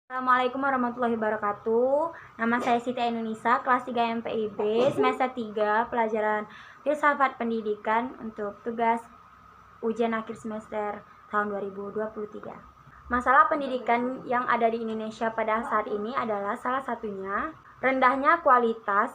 Assalamualaikum warahmatullahi wabarakatuh. Nama saya Siti Ainunisa, kelas 3 MPIB, semester 3, pelajaran Filsafat Pendidikan untuk tugas ujian akhir semester tahun 2023. Masalah pendidikan yang ada di Indonesia pada saat ini adalah salah satunya rendahnya kualitas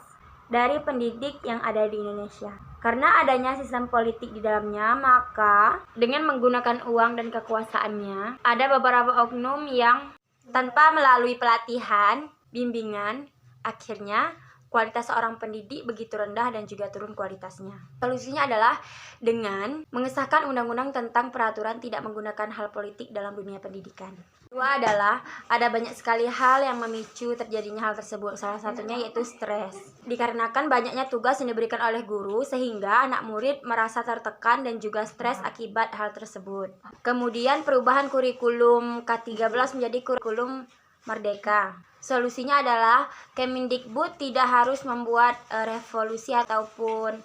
dari pendidik yang ada di Indonesia. Karena adanya sistem politik di dalamnya, maka dengan menggunakan uang dan kekuasaannya, ada beberapa oknum yang tanpa melalui pelatihan, bimbingan, akhirnya kualitas seorang pendidik begitu rendah dan juga turun kualitasnya. Solusinya adalah dengan mengesahkan undang-undang tentang peraturan tidak menggunakan hal politik dalam dunia pendidikan. Kedua adalah ada banyak sekali hal yang memicu terjadinya hal tersebut. Salah satunya yaitu stres. Dikarenakan banyaknya tugas yang diberikan oleh guru sehingga anak murid merasa tertekan dan juga stres akibat hal tersebut. Kemudian perubahan kurikulum K13 menjadi kurikulum merdeka. Solusinya adalah Kemendikbud tidak harus membuat revolusi ataupun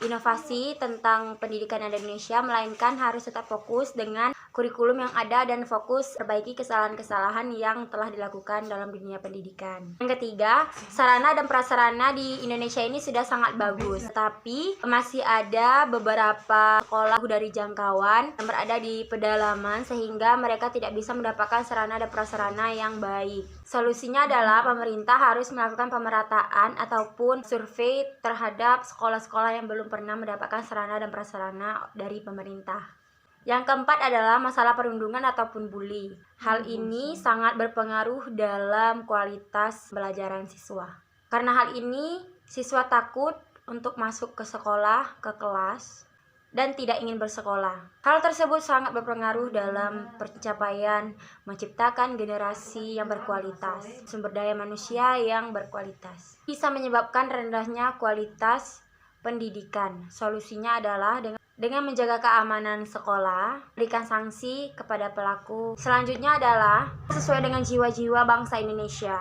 inovasi tentang pendidikan di Indonesia, melainkan harus tetap fokus dengan kurikulum yang ada dan fokus perbaiki kesalahan-kesalahan yang telah dilakukan dalam dunia pendidikan. Yang ketiga, sarana dan prasarana di Indonesia ini sudah sangat bagus, tapi masih ada beberapa sekolah dari jangkauan yang berada di pedalaman sehingga mereka tidak bisa mendapatkan sarana dan prasarana yang baik. Solusinya adalah pemerintah harus melakukan pemerataan ataupun survei terhadap sekolah-sekolah yang belum pernah mendapatkan sarana dan prasarana dari pemerintah. Yang keempat adalah masalah perundungan ataupun bully. Hal ini sangat berpengaruh dalam kualitas pembelajaran siswa. Karena hal ini, siswa takut untuk masuk ke sekolah, ke kelas, dan tidak ingin bersekolah. Hal tersebut sangat berpengaruh dalam pencapaian menciptakan generasi yang berkualitas, sumber daya manusia yang berkualitas. Bisa menyebabkan rendahnya kualitas pendidikan. Solusinya adalah dengan menjaga keamanan sekolah, berikan sanksi kepada pelaku. Selanjutnya adalah sesuai dengan jiwa-jiwa bangsa Indonesia.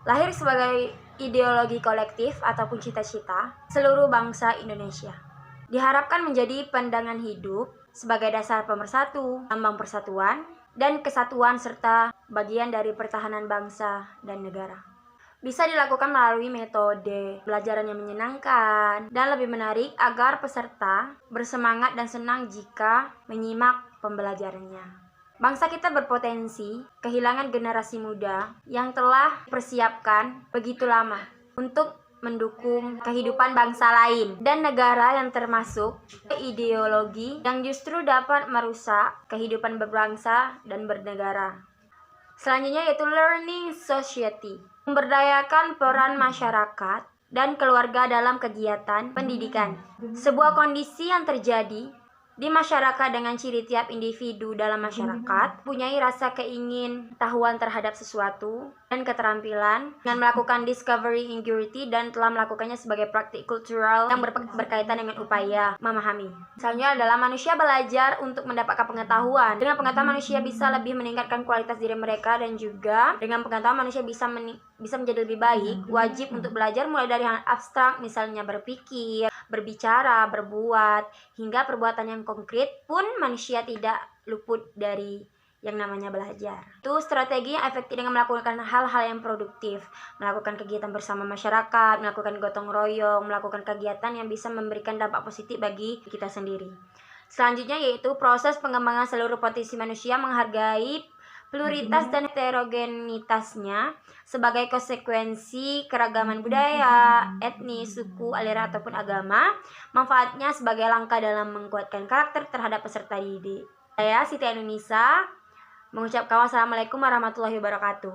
Lahir sebagai ideologi kolektif ataupun cita-cita seluruh bangsa Indonesia. Diharapkan menjadi pandangan hidup sebagai dasar pemersatu, lambang persatuan, dan kesatuan serta bagian dari pertahanan bangsa dan negara. Bisa dilakukan melalui metode pelajaran yang menyenangkan dan lebih menarik agar peserta bersemangat dan senang jika menyimak pembelajarannya. Bangsa kita berpotensi kehilangan generasi muda yang telah dipersiapkan begitu lama untuk mendukung kehidupan bangsa lain dan negara yang termasuk ideologi yang justru dapat merusak kehidupan berbangsa dan bernegara. Selanjutnya yaitu learning society, memberdayakan peran masyarakat dan keluarga dalam kegiatan pendidikan. Sebuah kondisi yang terjadi di masyarakat dengan ciri tiap individu dalam masyarakat punyai rasa keingintahuan terhadap sesuatu dan keterampilan dengan melakukan discovery ingenuity dan telah melakukannya sebagai praktik kultural yang berkaitan dengan upaya memahami. Selanjutnya adalah manusia belajar untuk mendapatkan pengetahuan. Dengan pengetahuan manusia bisa lebih meningkatkan kualitas diri mereka dan juga dengan pengetahuan manusia bisa menjadi lebih baik. Wajib untuk belajar mulai dari hal abstrak misalnya berpikir, berbicara, berbuat, hingga perbuatan yang konkret pun manusia tidak luput dari yang namanya belajar. Itu strategi yang efektif dengan melakukan hal-hal yang produktif, melakukan kegiatan bersama masyarakat, melakukan gotong royong, melakukan kegiatan yang bisa memberikan dampak positif bagi kita sendiri. Selanjutnya yaitu proses pengembangan seluruh potensi manusia, menghargai pluralitas dan heterogenitasnya sebagai konsekuensi keragaman budaya, etnis, suku, aliran ataupun agama. Manfaatnya sebagai langkah dalam menguatkan karakter terhadap peserta didik. Saya Siti Ainunisa mengucapkan wassalamualaikum warahmatullahi wabarakatuh.